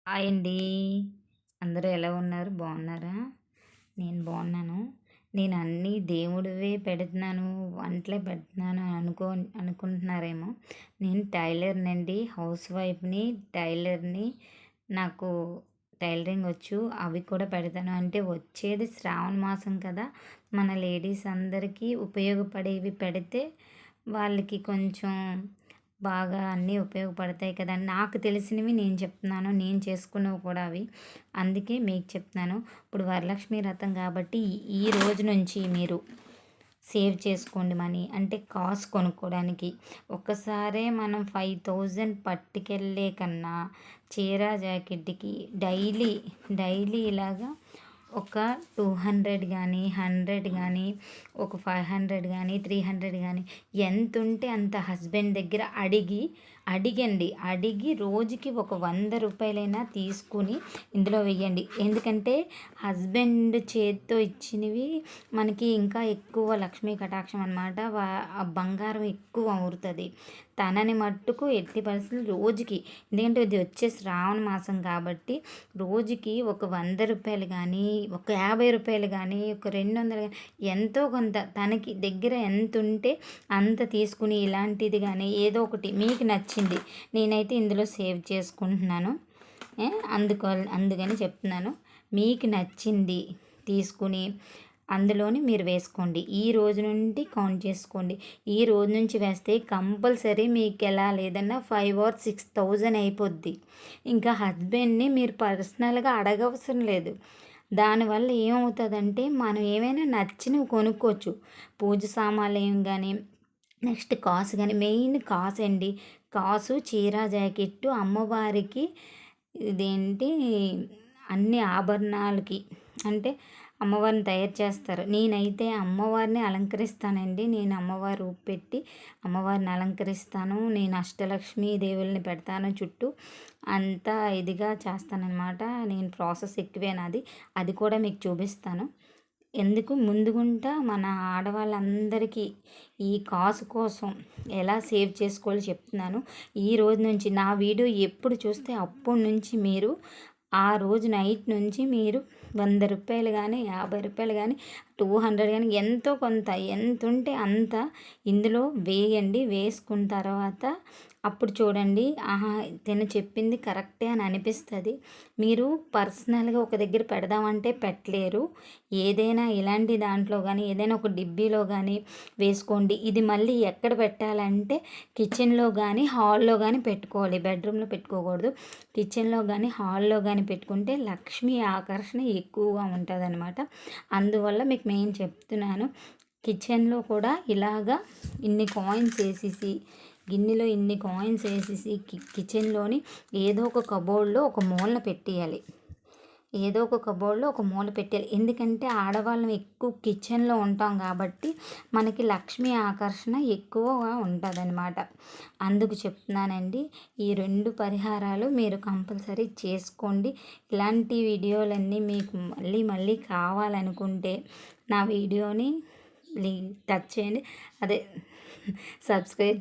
Hi అండి. అందరూ ఎలా ఉన్నారు? బాగున్నారా? నేను బాగున్నాను. నేను అన్నీ దేవుడివే పెడుతున్నాను, వంటలే పెడుతున్నాను అనుకుంటున్నారేమో. నేను టైలర్‌నండి. హౌస్ వైఫ్‌ని, టైలర్‌ని. నాకు టైలరింగ్ వచ్చు. అవి కూడా పెడతాను. అంటే వచ్చేది శ్రావణ మాసం కదా! మన లేడీస్ అందరికీ ఉపయోగపడేవి పెడితే వాళ్ళకి కొంచెం బాగా అన్నీ ఉపయోగపడతాయి కదండీ. నాకు తెలిసినవి నేను చెప్తున్నాను. నేను చేసుకున్నవి కూడా అవి. అందుకే మీకు చెప్తున్నాను. ఇప్పుడు వరలక్ష్మి వ్రతం కాబట్టి ఈ రోజు నుంచి మీరు సేవ్ చేసుకోండి మనీ. అంటే కాసు కొనుక్కోవడానికి. ఒక్కసారే మనం 5000 పట్టుకెళ్ళే కన్నా చీర జాకెట్‌కి డైలీ ఇలాగా ఒక 200 గానీ, 100 గానీ, ఒక 500 గానీ, 300 గానీ ఎంతుంటే అంత హస్బెండ్ దగ్గర అడిగి రోజుకి ఒక 100 రూపాయలైనా తీసుకొని ఇందులో వెయ్యండి. ఎందుకంటే హస్బెండ్ చేత్తో ఇచ్చినవి మనకి ఇంకా ఎక్కువ లక్ష్మీ కటాక్షం అనమాట. ఆ బంగారం ఎక్కువ అవుతుంది. తనని మట్టుకు ఎట్టి పరిస్థితుల్లో రోజుకి, ఎందుకంటే ఇది వచ్చే శ్రావణ మాసం కాబట్టి రోజుకి ఒక 100 రూపాయలు కానీ, ఒక 50 రూపాయలు కానీ, ఒక 200 గానీ ఎంతో కొంత తనకి దగ్గర ఎంత ఉంటే అంత తీసుకుని ఇలాంటిది కానీ ఏదో ఒకటి మీకు నచ్చింది నేనైతే ఇందులో సేవ్ చేసుకుంటున్నాను. అందుకని చెప్తున్నాను. మీకు నచ్చింది తీసుకుని అందులోని మీరు వేసుకోండి. ఈ రోజు నుండి కౌంట్ చేసుకోండి. ఈ రోజు నుంచి వేస్తే కంపల్సరీ మీకు ఎలా లేదన్నా 5 ఆర్ 6000 అయిపోద్ది. ఇంకా హస్బెండ్‌ని మీరు పర్సనల్‌గా అడగవసరం లేదు. దానివల్ల ఏమవుతుందంటే మనం ఏమైనా నచ్చినవి కొనుక్కోవచ్చు. పూజ సామాన్లు ఏం కానీ, నెక్స్ట్ కాసు కానీ, మెయిన్ కాసండి. కాసు, చీర జాకెట్టు అమ్మవారికి ఇదేంటి అన్ని ఆభరణాలకి అంటే అమ్మవారిని తయారు చేస్తారు. నేనైతే అమ్మవారిని అలంకరిస్తానండి. నేను అమ్మవారి రూపు పెట్టి అమ్మవారిని అలంకరిస్తాను. నేను అష్టలక్ష్మి దేవుళ్ళని పెడతాను చుట్టూ. అంతా ఇదిగా చేస్తానన్నమాట. నేను ప్రాసెస్ ఎక్కువే నాది. అది కూడా మీకు చూపిస్తాను. ఎందుకు ముందుగుంటా మన ఆడవాళ్ళందరికీ ఈ కాసు కోసం ఎలా సేవ్ చేసుకోవాలో చెప్తున్నాను. ఈ రోజు నుంచి నా వీడియో ఎప్పుడు చూస్తే అప్పటి నుంచి మీరు ఆ రోజు నైట్ నుంచి మీరు 100 రూపాయలు కానీ, 50 రూపాయలు కానీ, 200 కానీ ఎంతో కొంత ఎంతుంటే అంత ఇందులో వేయండి. వేసుకున్న తర్వాత అప్పుడు చూడండి, ఆహా! తిను చెప్పింది కరెక్టే అని అనిపిస్తుంది. మీరు పర్సనల్‌గా ఒక దగ్గర పెడదామంటే పెట్టలేరు. ఏదైనా ఇలాంటి దాంట్లో కానీ, ఏదైనా ఒక డిబ్బీలో కానీ వేసుకోండి. ఇది మళ్ళీ ఎక్కడ పెట్టాలంటే కిచెన్‌లో కానీ, హాల్‌లో కానీ పెట్టుకోవాలి. బెడ్రూమ్‌లో పెట్టుకోకూడదు. కిచెన్‌లో కానీ, హాల్‌లో కానీ పెట్టుకుంటే లక్ష్మీ ఆకర్షణ ఎక్కువగా ఉంటుందన్నమాట. అందువల్ల మీకు మెయిన్ చెప్తున్నాను. కిచెన్‌లో కూడా ఇలాగా ఇన్ని కాయిన్స్ వేసేసి, గిన్నెలో ఇన్ని కాయిన్స్ వేసేసి కిచెన్లోని ఏదో ఒక కబోర్డ్లో ఒక మూలన పెట్టేయాలి. ఏదో ఒక కబోర్డ్లో ఒక మూల పెట్టాలి. ఎందుకంటే ఆడవాళ్ళం ఎక్కువ కిచెన్లో ఉంటాం కాబట్టి మనకి లక్ష్మీ ఆకర్షణ ఎక్కువగా ఉంటుందన్నమాట. అందుకు చెప్తున్నానండి. ఈ 2 పరిహారాలు మీరు కంపల్సరీ చేసుకోండి. ఇలాంటి వీడియోలన్నీ మీకు మళ్ళీ కావాలనుకుంటే నా వీడియోని టచ్ చేయండి. అదే సబ్స్క్రైబ్